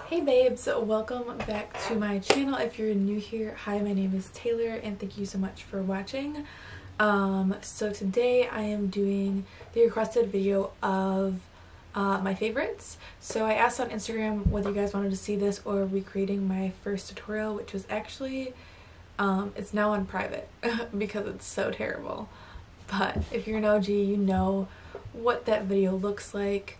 Hey babes, welcome back to my channel. If you're new here, hi, my name is Taylor and thank you so much for watching. So today I am doing the requested video of my favorites. So I asked on Instagram whether you guys wanted to see this or recreating my first tutorial, which was actually, it's now on private because it's so terrible. But if you're an OG, you know what that video looks like.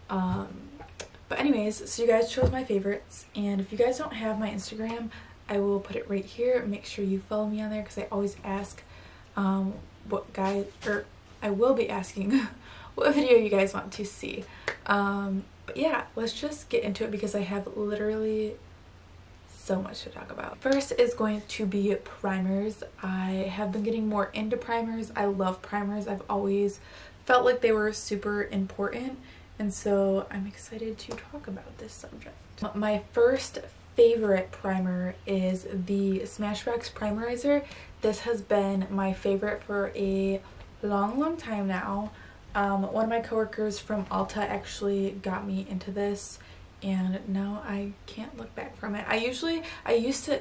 But anyways, so you guys chose my favorites, and if you guys don't have my Instagram, I will put it right here. Make sure you follow me on there because I always ask I will be asking what video you guys want to see. But yeah, let's just get into it because I have literally so much to talk about. First is going to be primers. I have been getting more into primers. I love primers. I've always felt like they were super important. And so I'm excited to talk about this subject. My first favorite primer is the Smashbox Primerizer. This has been my favorite for a long time now. One of my coworkers from Ulta actually got me into this, and now I can't look back from it.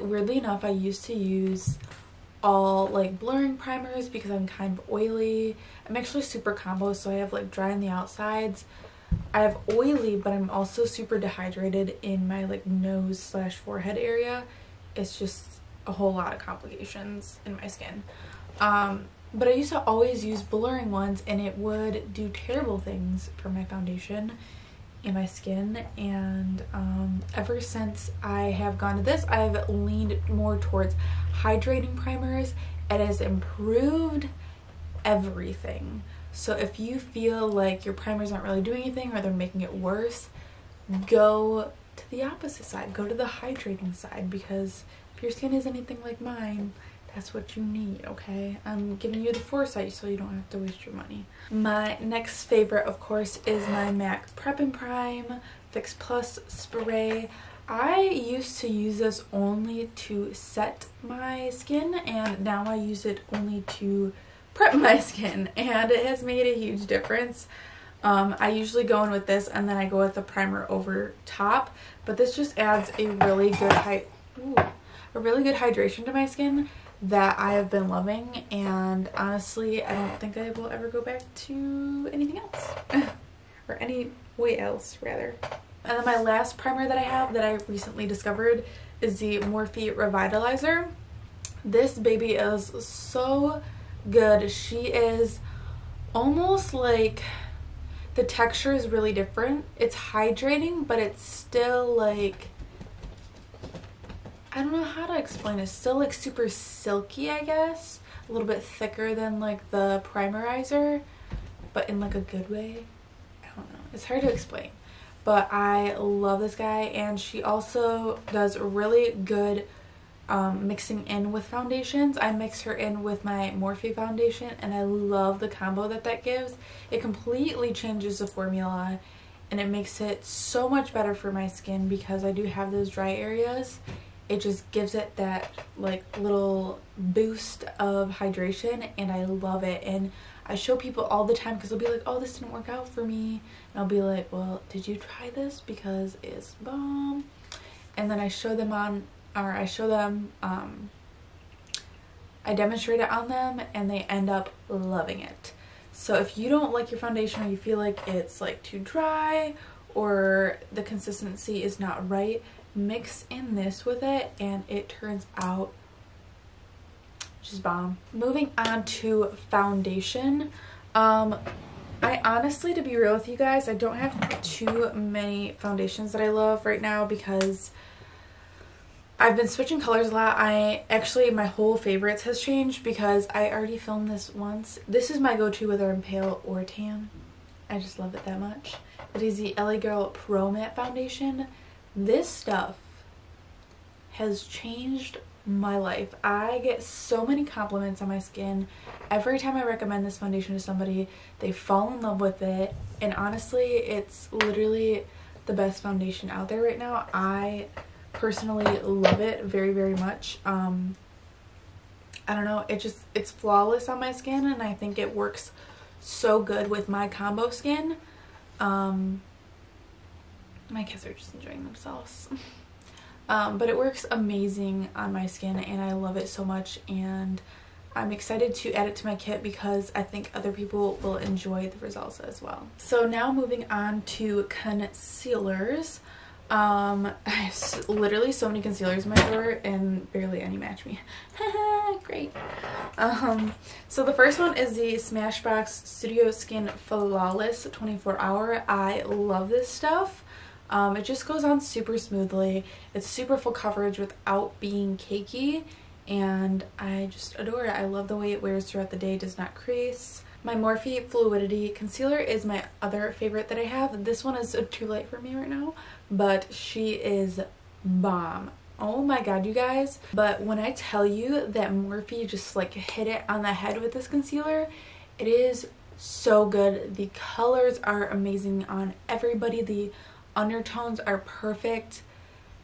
Weirdly enough, I used to use all like blurring primers because I'm kind of oily. I'm actually super combo, so I have like dry on the outsides. I have oily, but I'm also super dehydrated in my like nose/forehead area. It's just a whole lot of complications in my skin. But I used to always use blurring ones, and it would do terrible things for my foundation and my skin. And ever since I have gone to this, I've leaned more towards hydrating primers. It has improved everything. So if you feel like your primers aren't really doing anything or they're making it worse, go to the opposite side. Go to the hydrating side, because if your skin is anything like mine, that's what you need, okay? I'm giving you the foresight so you don't have to waste your money. My next favorite, of course, is my MAC Prep and Prime Fix Plus Spray. I used to use this only to set my skin, and now I use it only to prep my skin, and it has made a huge difference. I usually go in with this and then I go with the primer over top, but this just adds a really good hydration to my skin that I have been loving, and honestly I don't think I will ever go back to anything else or any way else rather. And then my last primer that I have that I recently discovered is the Morphe Revitalizer. This baby is so good. She is almost like, the texture is really different. It's hydrating, but it's still like, I don't know how to explain it. It's still like super silky, I guess. A little bit thicker than like the primerizer, but in like a good way. I don't know. It's hard to explain. But I love this guy, and she also does really good mixing in with foundations. I mix her in with my Morphe foundation, and I love the combo that gives. It completely changes the formula, and it makes it so much better for my skin because I do have those dry areas. It just gives it that like little boost of hydration, and I love it. And I show people all the time because they'll be like, oh, this didn't work out for me, and I'll be like, well, did you try this? Because it's bomb. And then I show them I demonstrate it on them, and they end up loving it. So if you don't like your foundation, or you feel like it's like too dry or the consistency is not right, mix in this with it and it turns out just bomb. Moving on to foundation. I honestly, to be real with you guys, I don't have too many foundations that I love right now because I've been switching colors a lot. My whole favorites has changed because I already filmed this once. This is my go-to whether I'm pale or tan. I just love it that much. It is the LA Girl Pro Matte Foundation. This stuff has changed my life. I get so many compliments on my skin. Every time I recommend this foundation to somebody, they fall in love with it. And honestly, it's literally the best foundation out there right now. I personally love it very much. I don't know, it's flawless on my skin, and I think it works so good with my combo skin. My kids are just enjoying themselves. But it works amazing on my skin and I love it so much, and I'm excited to add it to my kit because I think other people will enjoy the results as well. So now moving on to concealers. I have literally so many concealers in my drawer and barely any match me. Great. So the first one is the Smashbox Studio Skin Flawless 24 Hour. I love this stuff. It just goes on super smoothly. It's super full coverage without being cakey, and I just adore it. I love the way it wears throughout the day. It does not crease. My Morphe Fluidity concealer is my other favorite that I have. This one is too light for me right now, but she is bomb. Oh my god, you guys. But when I tell you that Morphe just like hit it on the head with this concealer, it is so good. The colors are amazing on everybody. The undertones are perfect.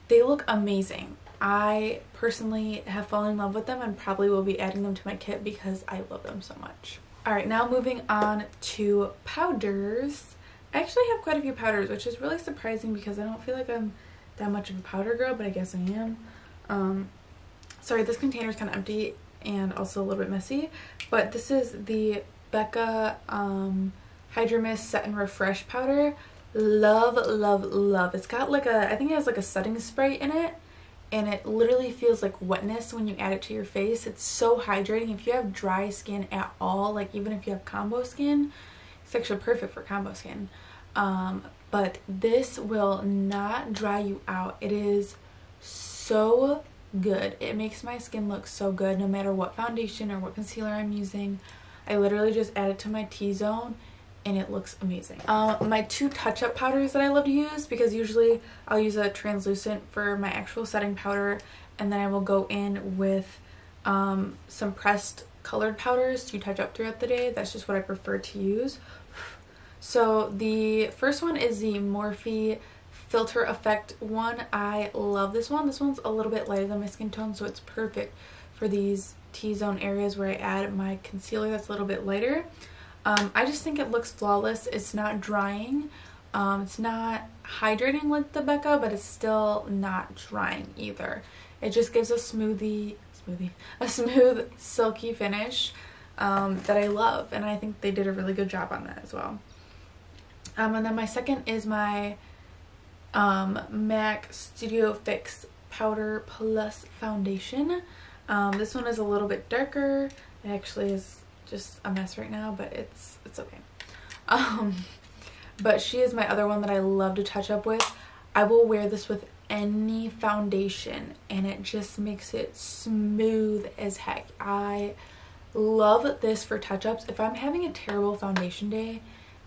They look amazing. I personally have fallen in love with them and probably will be adding them to my kit because I love them so much. Alright, now moving on to powders. I actually have quite a few powders, which is really surprising because I don't feel like I'm that much of a powder girl, but I guess I am. Sorry, this container is kind of empty and also a little bit messy, but this is the Becca Hydro Mist Set and Refresh powder. Love, love, love. It's got like a, I think it has like a setting spray in it, and it literally feels like wetness when you add it to your face. It's so hydrating. If you have dry skin at all, like even if you have combo skin, it's actually perfect for combo skin. But this will not dry you out. It is so good. It makes my skin look so good no matter what foundation or what concealer I'm using. I literally just add it to my T-zone and it looks amazing. My two touch-up powders that I love to use, because usually I'll use a translucent for my actual setting powder, and then I will go in with some pressed colored powders to touch up throughout the day. That's just what I prefer to use. So the first one is the Morphe Filter Effect one. I love this one. This one's a little bit lighter than my skin tone, so it's perfect for these T-zone areas where I add my concealer that's a little bit lighter. I just think it looks flawless. It's not drying. It's not hydrating like the Becca, but it's still not drying either. It just gives a smooth, silky finish that I love, and I think they did a really good job on that as well. And then my second is my MAC Studio Fix Powder Plus Foundation. This one is a little bit darker. It actually is just a mess right now, but it's okay. But she is my other one that I love to touch up with. I will wear this with any foundation and it just makes it smooth as heck. I love this for touch-ups. If I'm having a terrible foundation day,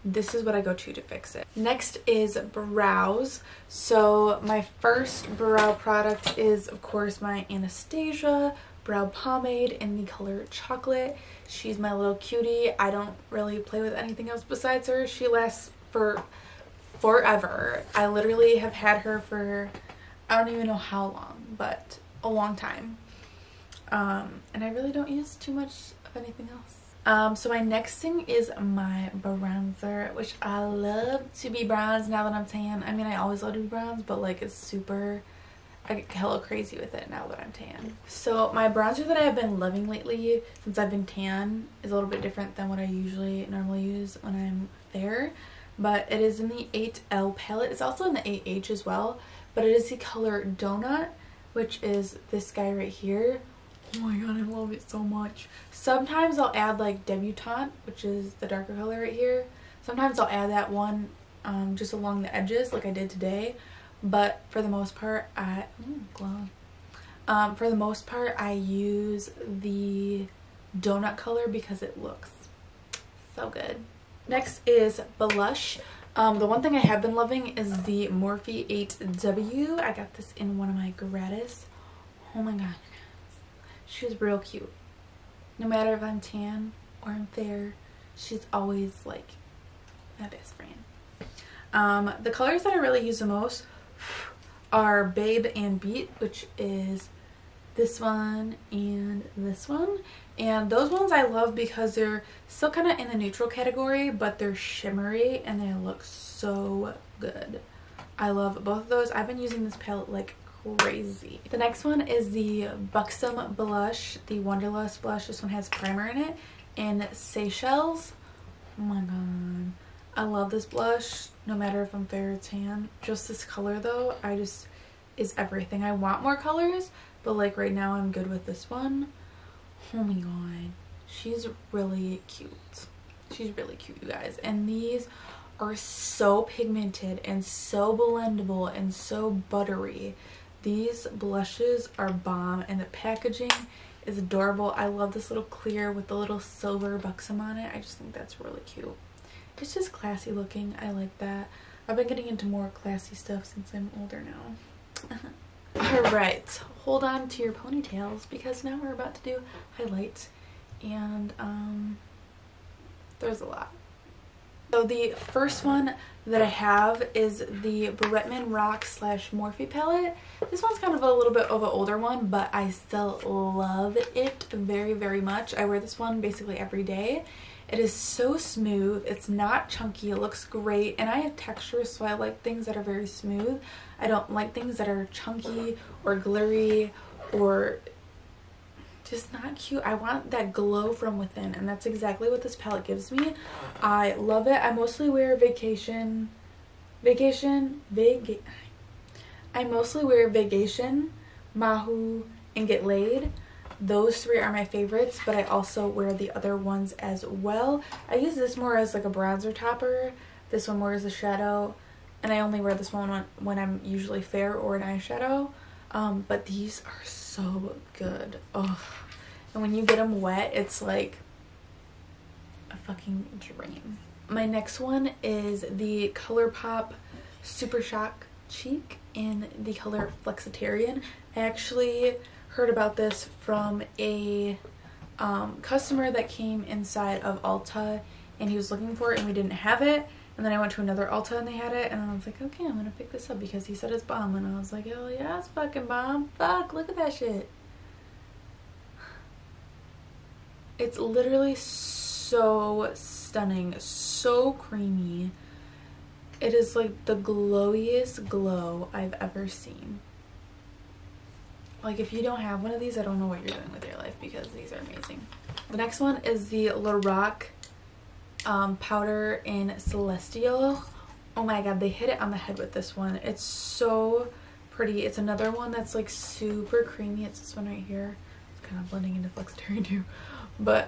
this is what I go to fix it. Next is brows. So my first brow product is of course my Anastasia brow pomade in the color Chocolate. She's my little cutie. I don't really play with anything else besides her. She lasts for forever. I literally have had her for I don't even know how long, but a long time. And I really don't use too much of anything else. So my next thing is my bronzer, which I love to be bronzed now that I'm tan. I mean, I always love to be bronzed, but like it's super, I get hella crazy with it now that I'm tan. So my bronzer that I have been loving lately since I've been tan is a little bit different than what I usually normally use when I'm fair, but it is in the 8L palette. It's also in the 8H as well, but it is the color Donut, which is this guy right here. Oh my god, I love it so much. Sometimes I'll add like Debutante, which is the darker color right here. Sometimes I'll add that one just along the edges like I did today. But for the most part, for the most part, I use the Donut color because it looks so good. Next is blush. The one thing I have been loving is the Morphe 8W. I got this in one of my gratis. Oh my god, she's real cute. No matter if I'm tan or I'm fair, she's always like my best friend. The colors that I really use the most are Babe and Beat, which is this one and this one. And those ones I love because they're still kind of in the neutral category, but they're shimmery and they look so good. I love both of those. I've been using this palette like crazy. The next one is the Buxom blush, the Wanderlust blush. This one has primer in it in Seychelles. Oh my god, I love this blush no matter if I'm fair or tan. Just this color though, is everything. I want more colors, but like right now I'm good with this one. Oh my god, she's really cute. She's really cute, you guys. And these are so pigmented and so blendable and so buttery. These blushes are bomb, and the packaging is adorable. I love this little clear with the little silver Buxom on it. I just think that's really cute. It's just classy looking. I like that. I've been getting into more classy stuff since I'm older now. Alright, hold on to your ponytails because now we're about to do highlights, and there's a lot. So the first one that I have is the Bretman Rock / Morphe palette. This one's kind of a little bit of an older one, but I still love it very, very much. I wear this one basically every day. It is so smooth. It's not chunky. It looks great. And I have texture, so I like things that are very smooth. I don't like things that are chunky or glittery or just not cute. I want that glow from within, and that's exactly what this palette gives me. I love it. I mostly wear Vacation, Mahu, and Get Laid. Those three are my favorites, but I also wear the other ones as well. I use this more as like a bronzer topper, this one more as a shadow, and I only wear this one when I'm usually fair or an eyeshadow. But these are so good. Oh, and when you get them wet, it's like a fucking dream. My next one is the Colourpop Super Shock Cheek in the color Flexitarian. I actually heard about this from a customer that came inside of Ulta, and he was looking for it and we didn't have it. And then I went to another Ulta and they had it, and I was like, okay, I'm gonna pick this up because he said it's bomb. And I was like, oh yeah, it's fucking bomb. Fuck, look at that shit. It's literally so stunning, so creamy. It is like the glowiest glow I've ever seen. Like, if you don't have one of these, I don't know what you're doing with your life because these are amazing. The next one is the Lorac powder in Celestial. Oh my god, they hit it on the head with this one. It's so pretty. It's another one that's like super creamy. It's this one right here. It's kind of blending into Flexitarian too. But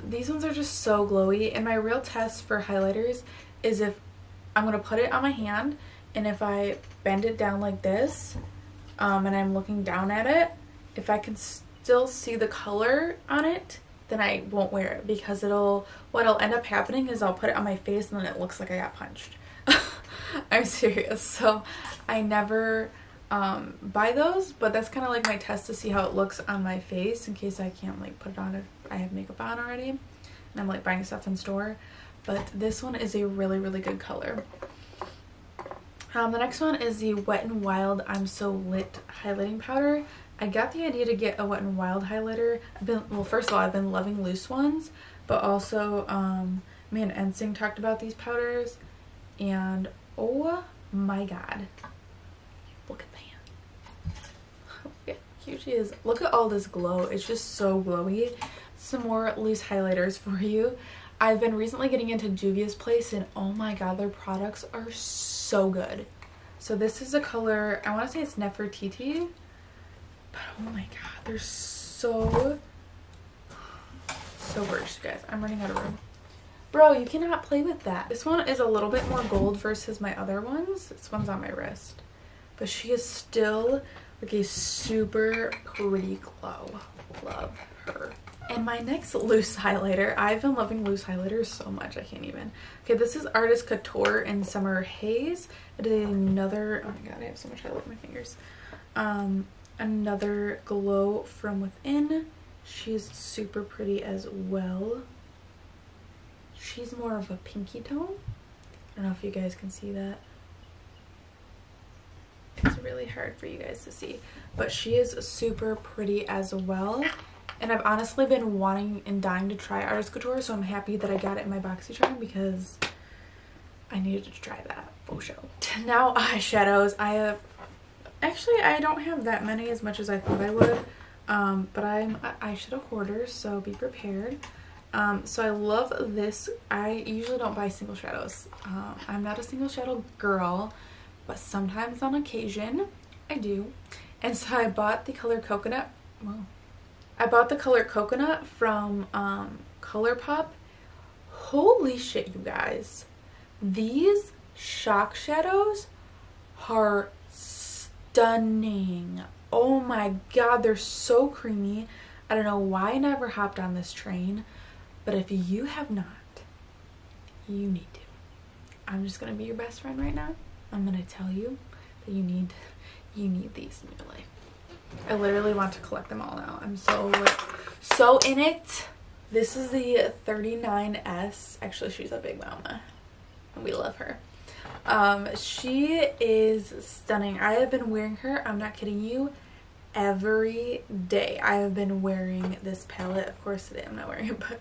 these ones are just so glowy, and my real test for highlighters is if I'm gonna put it on my hand, and if I bend it down like this and I'm looking down at it, if I can still see the color on it, then I won't wear it, because what'll end up happening is I'll put it on my face and then it looks like I got punched. I'm serious. So I never buy those, but that's kind of like my test to see how it looks on my face in case I can't like put it on if I have makeup on already and I'm like buying stuff in store. But this one is a really, really good color. The next one is the Wet n Wild I'm So Lit highlighting powder. I got the idea to get a Wet n Wild highlighter. First of all, I've been loving loose ones, but also me and NSYNC talked about these powders, and oh my god, look at that. Look how cute she is. Look at all this glow. It's just so glowy. Some more loose highlighters for you. I've been recently getting into Juvia's place, and oh my god, their products are so good. So this is a color, I want to say it's Nefertiti, but oh my god, they're so gorgeous, guys. I'm running out of room. Bro, you cannot play with that. This one is a little bit more gold versus my other ones. This one's on my wrist, but she is still like a super pretty glow. Love her. And my next loose highlighter, I've been loving loose highlighters so much, I can't even. Okay, this is Artist Couture in Summer Haze. It is another, oh my god, I have so much highlight on my fingers. Another glow from within. She's super pretty as well. She's more of a pinky tone. I don't know if you guys can see that. It's really hard for you guys to see, but she is super pretty as well. And I've honestly been wanting and dying to try Artist Couture, so I'm happy that I got it in my BoxyCharm because I needed to try that for sure. Now eyeshadows. I don't have that many as much as I thought I would, but I'm an eyeshadow hoarder, so be prepared. So I love this. I usually don't buy single shadows. I'm not a single shadow girl, but sometimes on occasion I do. And so I bought the color Coconut. Well, I bought the color Coconut from Colourpop. Holy shit, you guys. These shock shadows are stunning. Oh my god, they're so creamy. I don't know why I never hopped on this train, but if you have not, you need to. I'm just gonna be your best friend right now. I'm gonna tell you that you need these in your life. I literally want to collect them all now. I'm so in it. This is the 39S. Actually, she's a big mama. We love her. She is stunning. I have been wearing her, I'm not kidding you, every day. I have been wearing this palette. Of course today I'm not wearing it, but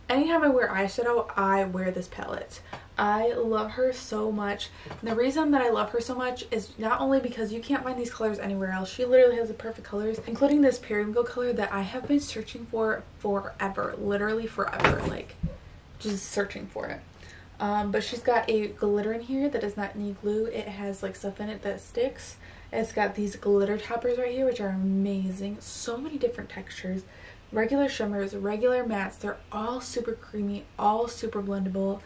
anytime I wear eyeshadow, I wear this palette. I love her so much. And the reason that I love her so much is not only because you can't find these colors anywhere else. She literally has the perfect colors, including this periwinkle color that I have been searching for forever. Literally forever. Like, just searching for it. But she's got a glitter in here that does not need glue. It has like stuff in it that sticks. It's got these glitter toppers right here, which are amazing. So many different textures. Regular shimmers, regular mattes. They're all super creamy, all super blendable.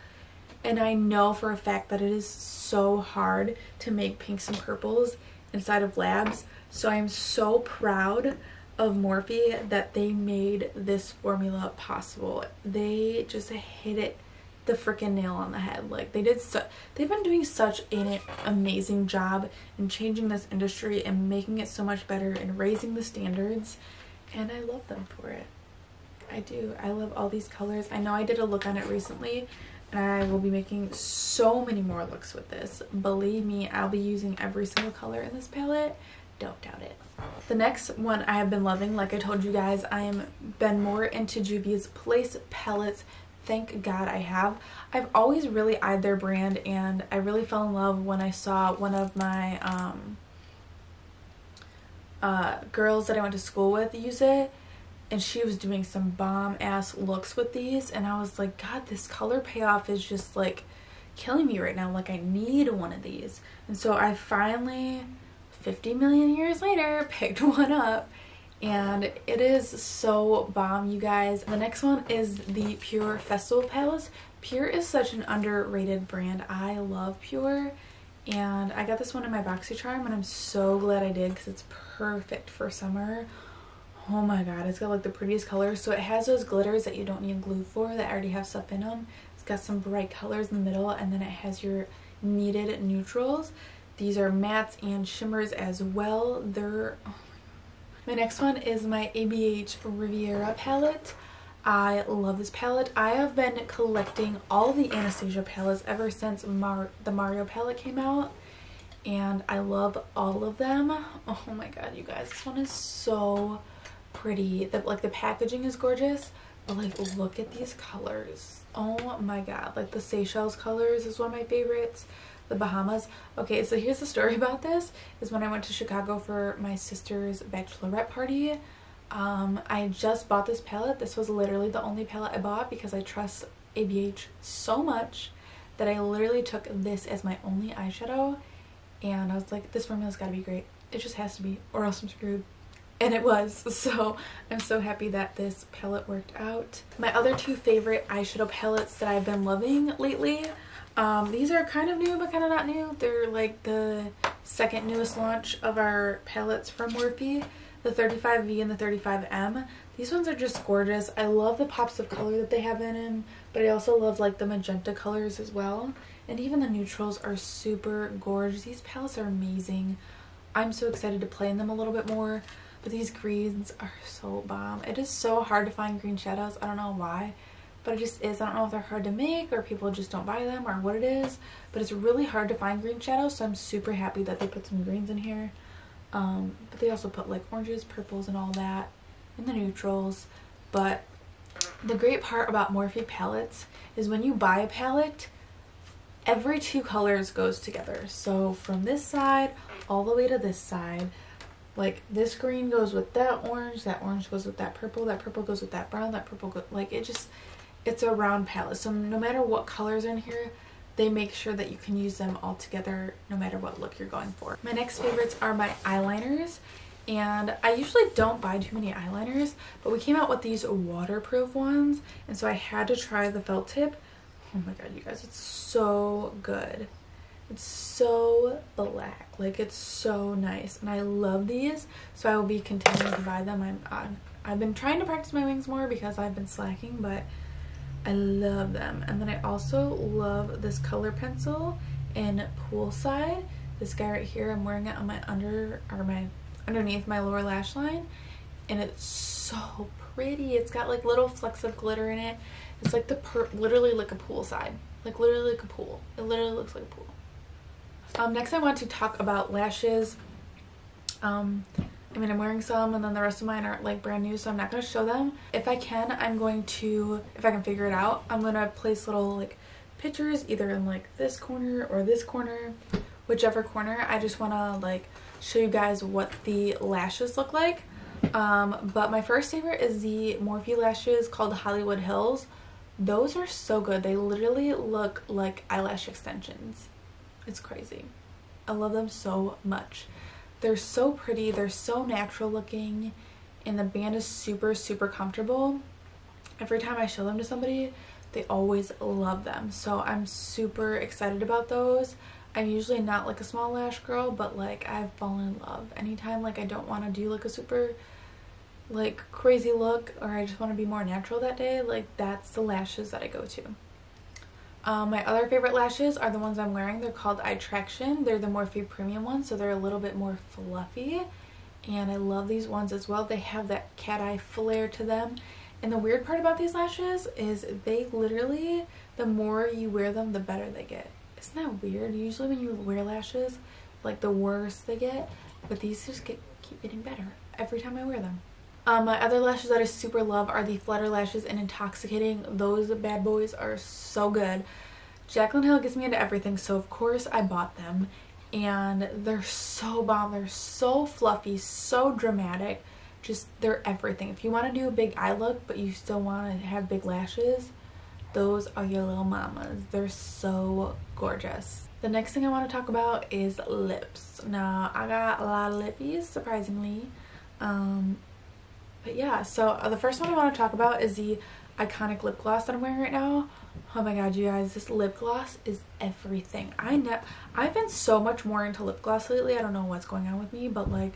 And I know for a fact that it is so hard to make pinks and purples inside of labs. So I'm so proud of Morphe that they made this formula possible. They just hit it the freaking nail on the head. Like, they've been doing such an amazing job in changing this industry and making it so much better and raising the standards, and I love them for it. I do. I love all these colors. I know I did a look on it recently, and I will be making so many more looks with this. Believe me, I'll be using every single color in this palette. Don't doubt it. The next one I have been loving, like I told you guys, I am been more into Juvia's Place palettes. Thank God I have. I've always really eyed their brand, and I really fell in love when I saw one of my girls that I went to school with use it, and she was doing some bomb ass looks with these, and I was like, God, this color payoff is just like killing me right now. Like, I need one of these. And so I finally, 50 million years later, picked one up, and it is so bomb, you guys. The next one is the Pur Festival Palette. Pur is such an underrated brand. I love Pur, and I got this one in my BoxyCharm, and I'm so glad I did because it's perfect for summer. Oh my god, it's got like the prettiest colors. So it has those glitters that you don't need glue for, that already have stuff in them. It's got some bright colors in the middle, and then it has your needed neutrals. These are mattes and shimmers as well. They're, oh my god. My next one is my ABH Riveria Palette. I love this palette. I have been collecting all the Anastasia palettes ever since the Mario palette came out, and I love all of them. Oh my god, you guys, this one is so pretty. Like, the packaging is gorgeous, but like, look at these colors. Oh my god, like the Seychelles colors is one of my favorites. The Bahamas. Okay, so here's the story about this. Is when I went to Chicago for my sister's bachelorette party, I just bought this palette. This was literally the only palette I bought because I trust ABH so much that I literally took this as my only eyeshadow, and I was like, this formula's gotta be great. It just has to be, or else I'm screwed. And it was. So I'm so happy that this palette worked out. My other two favorite eyeshadow palettes that I've been loving lately, these are kind of new but kind of not new. They're like the second newest launch of our palettes from Morphe, the 35V and the 35M. These ones are just gorgeous. I love the pops of color that they have in them, but I also love like the magenta colors as well. And even the neutrals are super gorgeous. These palettes are amazing. I'm so excited to play in them a little bit more, but these greens are so bomb. It is so hard to find green shadows. I don't know why, but it just is. I don't know if they're hard to make or people just don't buy them or what it is, but it's really hard to find green shadows, so I'm super happy that they put some greens in here. But they also put like oranges, purples, and all that in the neutrals. But the great part about Morphe palettes is when you buy a palette, every two colors goes together. So from this side all the way to this side, like this green goes with that orange goes with that purple goes with that brown, that purple goes, like it's a round palette. So no matter what colors are in here, they make sure that you can use them all together no matter what look you're going for. My next favorites are my eyeliners, and I usually don't buy too many eyeliners, but we came out with these waterproof ones, and so I had to try the felt tip. Oh my god, you guys, it's so good. It's so black, like it's so nice, and I love these, so I will be continuing to buy them. I've been trying to practice my wings more because I've been slacking, but I love them. And then I also love this color pencil in Poolside. This guy right here, I'm wearing it on my underneath my lower lash line, and it's so pretty. It's got like little flecks of glitter in it. It's like literally like a poolside, like literally like a pool. It literally looks like a pool. Next I want to talk about lashes. I mean, I'm wearing some, and then the rest of mine aren't like brand new, so I'm not going to show them. If I can, I'm going to, if I can figure it out, I'm going to place little like pictures either in like this corner or this corner, whichever corner. I just want to like show you guys what the lashes look like. But my first favorite is the Morphe lashes called Hollywood Hills. Those are so good. They literally look like eyelash extensions. It's crazy. I love them so much. They're so pretty, they're so natural looking, and the band is super comfortable. Every time I show them to somebody, they always love them, so I'm super excited about those. I'm usually not like a small lash girl, but like I've fallen in love. Anytime like I don't want to do like a super like crazy look, or I just want to be more natural that day, like that's the lashes that I go to. My other favorite lashes are the ones I'm wearing. They're called Eye Traction. They're the Morphe premium ones, so they're a little bit more fluffy, and I love these ones as well. They have that cat eye flare to them, and the weird part about these lashes is they literally, the more you wear them, the better they get. Isn't that weird? Usually when you wear lashes, like the worse they get, but these just keep getting better every time I wear them. My other lashes that I super love are the Flutter lashes in Intoxicating. Those bad boys are so good. Jaclyn Hill gets me into everything, so of course I bought them, and they're so bomb. They're so fluffy, so dramatic, just they're everything. If you want to do a big eye look but you still want to have big lashes, those are your little mamas. They're so gorgeous. The next thing I want to talk about is lips. Now I got a lot of lippies, surprisingly. But yeah, so the first one I want to talk about is the iconic lip gloss that I'm wearing right now. Oh my god, you guys, this lip gloss is everything. I've been so much more into lip gloss lately. I don't know what's going on with me, but like,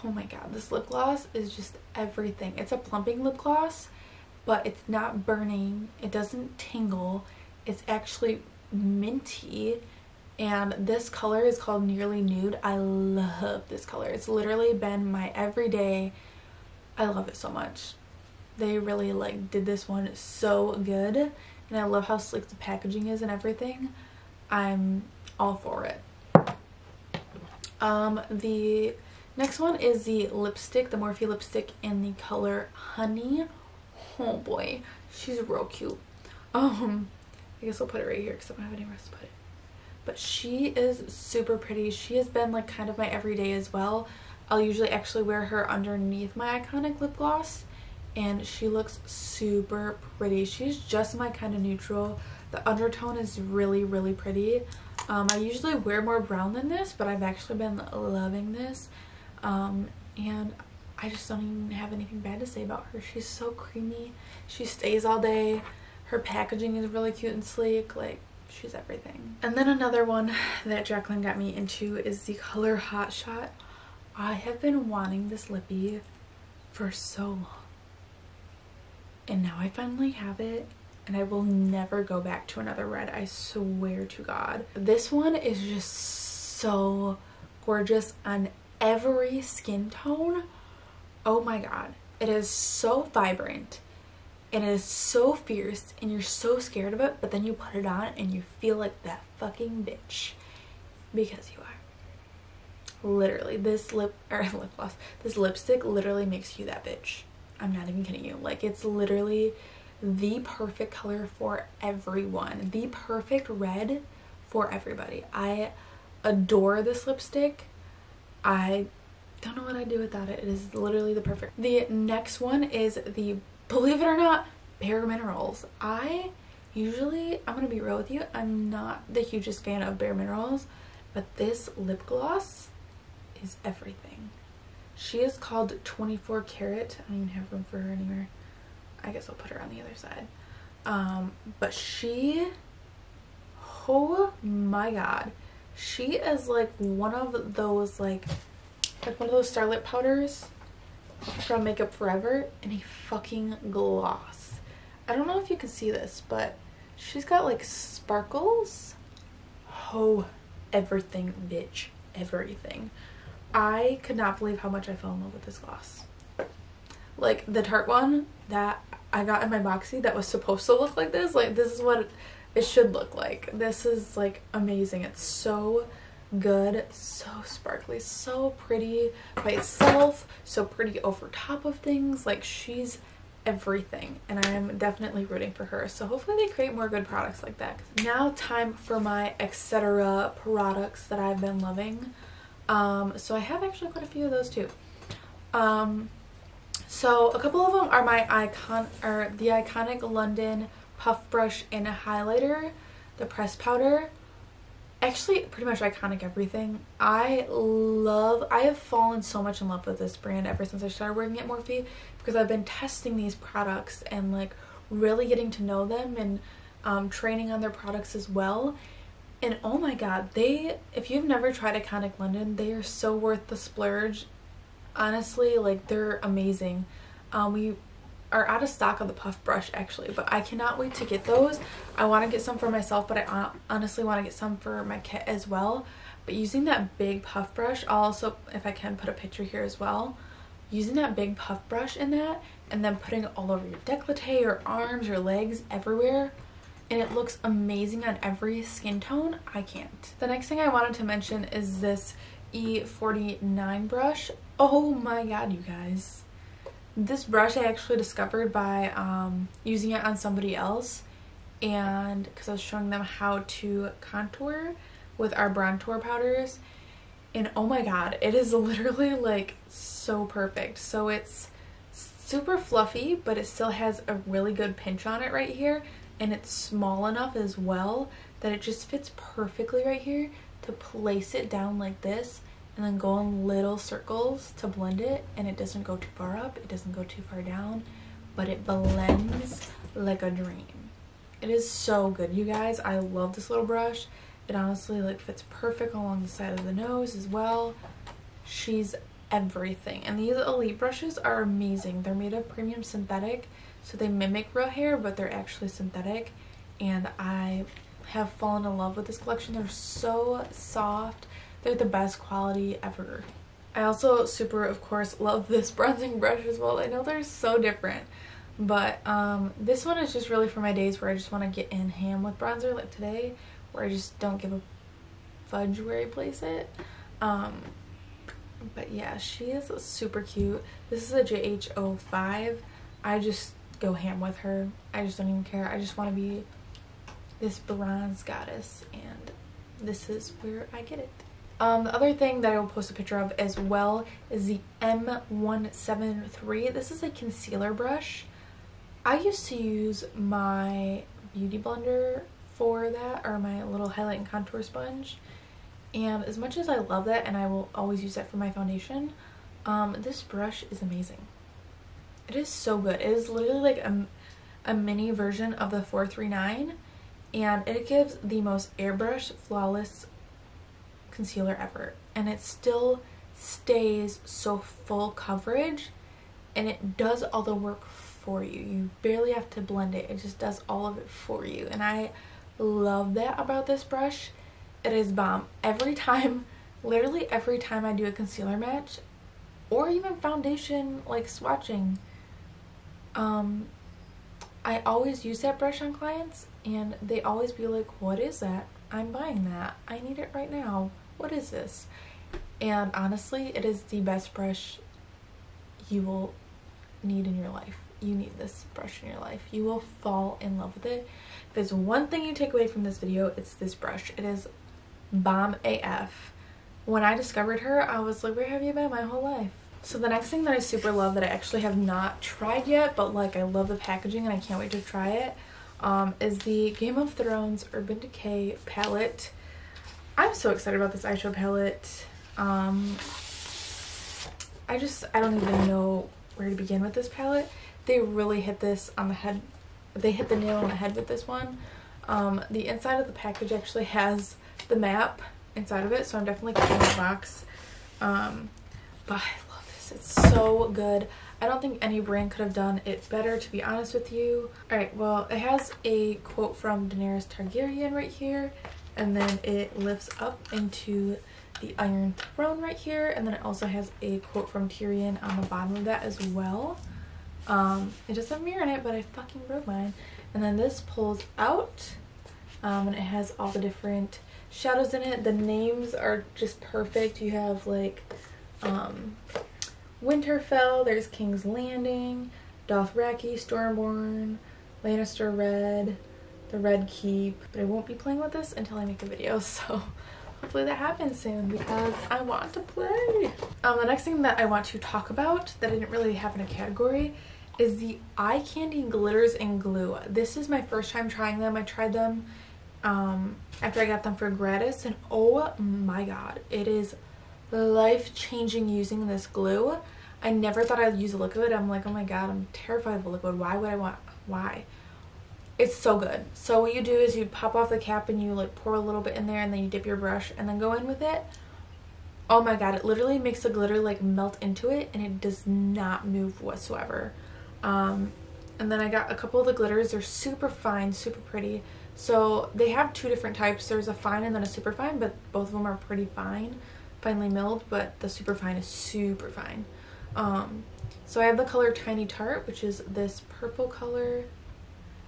oh my god, this lip gloss is just everything. It's a plumping lip gloss, but it's not burning. It doesn't tingle. It's actually minty, and this color is called Nearly Nude. I love this color. It's literally been my everyday. I love it so much. They really like did this one so good, and I love how slick the packaging is and everything. I'm all for it. The next one is the lipstick, the Morphe lipstick in the color Honey. Oh boy, she's real cute. I guess I'll put it right here because I don't have anywhere else to put it. But she is super pretty. She has been like kind of my everyday as well. I'll usually actually wear her underneath my iconic lip gloss, and she looks super pretty. She's just my kind of neutral. The undertone is really pretty. I usually wear more brown than this, but I've actually been loving this, and I just don't even have anything bad to say about her. She's so creamy. She stays all day. Her packaging is really cute and sleek. Like, she's everything. And then another one that Jaclyn got me into is the color Hot Shot. I have been wanting this lippy for so long, and now I finally have it, and I will never go back to another red. I swear to God. This one is just so gorgeous on every skin tone. Oh my god. It is so vibrant, and it is so fierce, and you're so scared of it, but then you put it on and you feel like that fucking bitch, because you are. Literally, this this lipstick literally makes you that bitch. I'm not even kidding you. Like, it's literally the perfect color for everyone. The perfect red for everybody. I adore this lipstick. I don't know what I'd do without it. It is literally the perfect. The next one is the, believe it or not, Bare Minerals. I'm gonna be real with you, I'm not the hugest fan of Bare Minerals, but this lip gloss is everything. She is called 24 Karat. I don't even have room for her anywhere. I guess I'll put her on the other side. But she, oh my god, she is like one of those like one of those Starlit powders from Makeup Forever in a fucking gloss. I don't know if you can see this, but she's got like sparkles. Oh, everything, bitch, everything. I could not believe how much I fell in love with this gloss. Like the Tarte one that I got in my boxy that was supposed to look like this. Like, this is what it should look like. This is like amazing. It's so good, so sparkly, so pretty by itself, so pretty over top of things. Like, she's everything, and I'm definitely rooting for her. So hopefully they create more good products like that. Now time for my etc. products that I've been loving. So I have actually quite a few of those too. So a couple of them are the iconic London Puff Brush and Highlighter, the pressed powder. Actually, pretty much iconic everything. I have fallen so much in love with this brand ever since I started working at Morphe, because I've been testing these products and like really getting to know them and training on their products as well. And oh my god, if you've never tried Iconic London, they are so worth the splurge. Honestly, like, they're amazing. We are out of stock of the puff brush actually, but I cannot wait to get those. I want to get some for myself, but I honestly want to get some for my kit as well. But using that big puff brush, I'll also, if I can, put a picture here as well. Using that big puff brush in that, and then putting it all over your décolleté, your arms, your legs, everywhere, and it looks amazing on every skin tone. I can't. The next thing I wanted to mention is this E49 brush. Oh my god, you guys. This brush I actually discovered by using it on somebody else, and because I was showing them how to contour with our bronzer powders, and oh my god, it is literally like so perfect. So it's super fluffy, but it still has a really good pinch on it right here, and it's small enough as well that it just fits perfectly right here to place it down like this and then go in little circles to blend it, and it doesn't go too far up, it doesn't go too far down, but it blends like a dream. It is so good, you guys. I love this little brush. It honestly like fits perfect along the side of the nose as well. She's everything. And these Elite brushes are amazing. They're made of premium synthetic, so they mimic real hair, but they're actually synthetic, and I have fallen in love with this collection. They're so soft. They're the best quality ever. I also super, of course, love this bronzing brush as well. I know they're so different, but this one is just really for my days where I just want to get in ham with bronzer, like today, where I just don't give a fudge where I place it. But yeah, she is super cute. This is a JH05. I just go ham with her. I just don't even care. I just want to be this bronze goddess, and this is where I get it. The other thing that I will post a picture of as well is the M173. This is a concealer brush. I used to use my beauty blender for that, or my little highlight and contour sponge, and as much as I love that and I will always use that for my foundation, this brush is amazing. It is so good. It is literally like a mini version of the 439, and it gives the most airbrush flawless concealer ever, and it still stays so full coverage, and it does all the work for you. You barely have to blend it. It just does all of it for you, and I love that about this brush. It is bomb. Every time, literally every time I do a concealer match or even foundation like swatching, I always use that brush on clients, and they always be like, what is that? I'm buying that. I need it right now. What is this? And honestly, it is the best brush you will need in your life. you need this brush in your life. You will fall in love with it. If there's one thing you take away from this video, it's this brush. It is bomb AF. When I discovered her, I was like, where have you been my whole life? So the next thing that I super love that I actually have not tried yet, but like I love the packaging and I can't wait to try it, is the Game of Thrones Urban Decay palette. I'm so excited about this eyeshadow palette. I don't even know where to begin with this palette. They really hit this on the head. They hit the nail on the head with this one. The inside of the package actually has the map inside of it, so I'm definitely keeping the box. But I love this. It's so good. I don't think any brand could have done it better, to be honest with you. Alright, well, it has a quote from Daenerys Targaryen right here, and then it lifts up into the Iron Throne right here, and then it also has a quote from Tyrion on the bottom of that as well. It doesn't have a mirror in it, but I fucking broke mine. And then this pulls out, and it has all the different shadows in it. The names are just perfect. You have like Winterfell, there's King's Landing, Dothraki, Stormborn, Lannister Red, the Red Keep. But I won't be playing with this until I make a video, so hopefully that happens soon because I want to play. The next thing that I want to talk about that I didn't really have in a category is the eye candy glitters and glue. This is my first time trying them. I tried them after I got them for gratis, and oh my god, it is life-changing using this glue. I never thought I'd use a liquid. I'm like, oh my god, I'm terrified of a liquid. Why would I want, why? It's so good. So what you do is you pop off the cap and you like pour a little bit in there, and then you dip your brush and then go in with it. Oh my god, it literally makes the glitter like melt into it, and it does not move whatsoever. And then I got a couple of the glitters. They're super fine, super pretty. So they have two different types. There's a fine and then a super fine, but both of them are pretty fine, finely milled, but the super fine is super fine. So I have the color Tiny Tart, which is this purple color,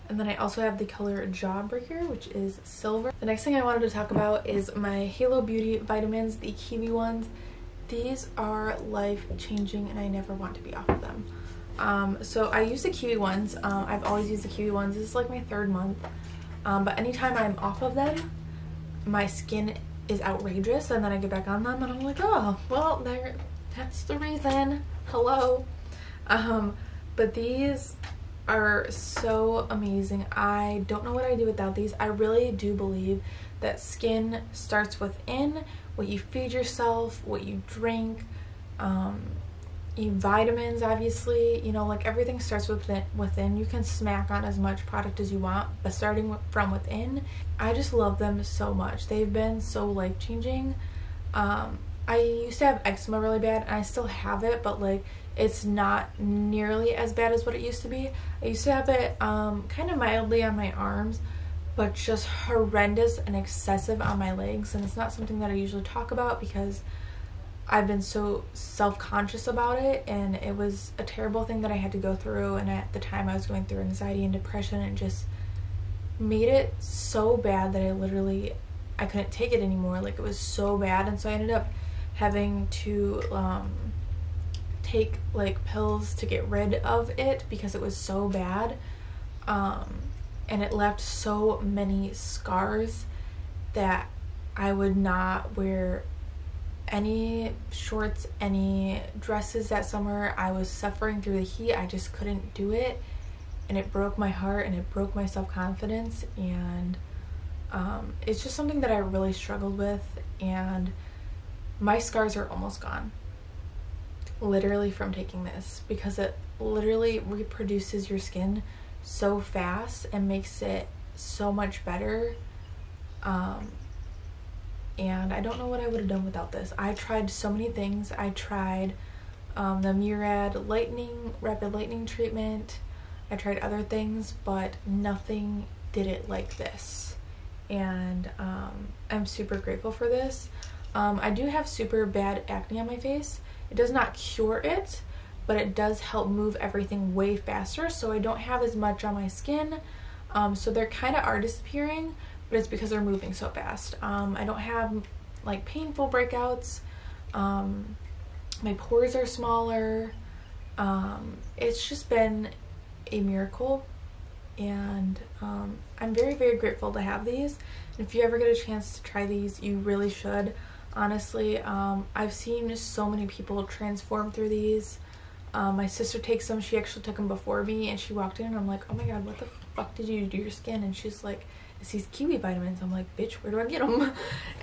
and then I also have the color Jawbreaker, which is silver. The next thing I wanted to talk about is my Halo Beauty vitamins, the kiwi ones. These are life-changing and I never want to be off of them. So I use the kiwi ones. I've always used the kiwi ones. This is like my 3rd month. But anytime I'm off of them, my skin is outrageous, and then I get back on them and I'm like, oh, well, that's the reason. Hello. But these are so amazing. I don't know what I'd do without these. I really do believe that skin starts within. What you feed yourself, what you drink, vitamins, obviously, you know, like everything starts within. You can smack on as much product as you want, but starting from within, I just love them so much. They've been so life-changing. I used to have eczema really bad, and I still have it, but like it's not nearly as bad as what it used to be. I used to have it kind of mildly on my arms, but just horrendous and excessive on my legs, and it's not something that I usually talk about because I've been so self-conscious about it, and it was a terrible thing that I had to go through, and at the time I was going through anxiety and depression, and just made it so bad that I couldn't take it anymore. Like, it was so bad, and so I ended up having to take like pills to get rid of it because it was so bad, and it left so many scars that I would not wear any shorts, any dresses that summer. I was suffering through the heat. I just couldn't do it, and it broke my heart, and it broke my self-confidence, and it's just something that I really struggled with, and my scars are almost gone, literally, from taking this, because it literally reproduces your skin so fast and makes it so much better. And I don't know what I would have done without this. I tried so many things. I tried the Murad rapid lightning treatment. I tried other things, but nothing did it like this, and I'm super grateful for this. I do have super bad acne on my face. It does not cure it, but it does help move everything way faster, so I don't have as much on my skin. So they're kind of are disappearing, but it's because they're moving so fast. I don't have like painful breakouts. My pores are smaller. It's just been a miracle, and I'm very, very grateful to have these. And if you ever get a chance to try these, you really should. Honestly, I've seen so many people transform through these. My sister takes them. She actually took them before me, and she walked in and I'm like, oh my god, what the fuck did you do to your skin? And she's like, it's these kiwi vitamins. I'm like, bitch, where do I get them?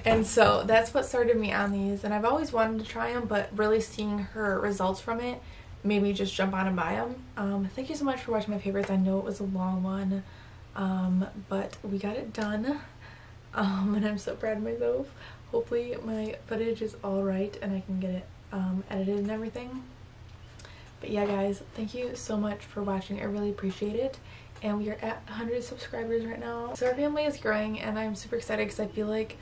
And so that's what started me on these, and I've always wanted to try them, but really seeing her results from it made me just jump on and buy them. Thank you so much for watching my favorites. I know it was a long one, but we got it done, and I'm so proud of myself. Hopefully my footage is all right and I can get it edited and everything. But yeah, guys, thank you so much for watching. I really appreciate it. And we are at 100 subscribers right now. So our family is growing, and I'm super excited because I feel like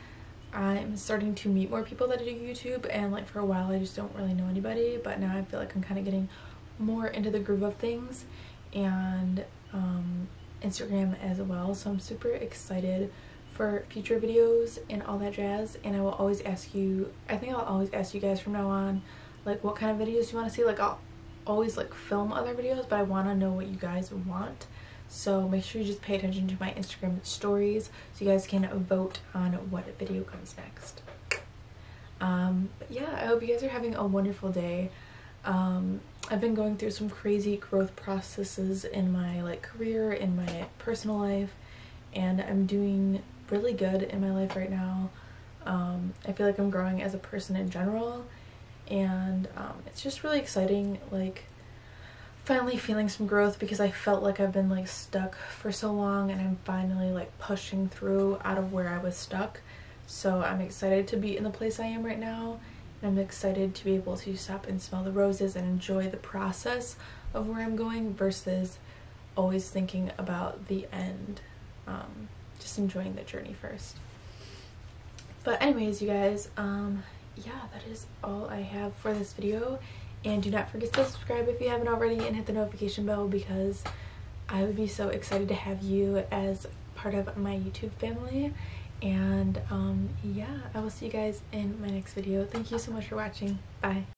I'm starting to meet more people that do YouTube, and like for a while I just don't really know anybody, but now I feel like I'm kind of getting more into the groove of things, and Instagram as well. So I'm super excited for future videos and all that jazz. And I will always ask you, I think I'll always ask you guys from now on, like, what kind of videos you want to see. Like, I'll always like film other videos, but I want to know what you guys want. So make sure you just pay attention to my Instagram stories so you guys can vote on what video comes next. But yeah, I hope you guys are having a wonderful day. I've been going through some crazy growth processes in my like career, in my personal life, and I'm doing really good in my life right now. I feel like I'm growing as a person in general, and it's just really exciting, like finally feeling some growth, because I felt like I've been like stuck for so long, and I'm finally like pushing through out of where I was stuck. So I'm excited to be in the place I am right now, and I'm excited to be able to stop and smell the roses and enjoy the process of where I'm going versus always thinking about the end. Just enjoying the journey first. But anyways, you guys, yeah, that is all I have for this video. And do not forget to subscribe if you haven't already, and hit the notification bell, because I would be so excited to have you as part of my YouTube family. And yeah, I will see you guys in my next video. Thank you so much for watching. Bye.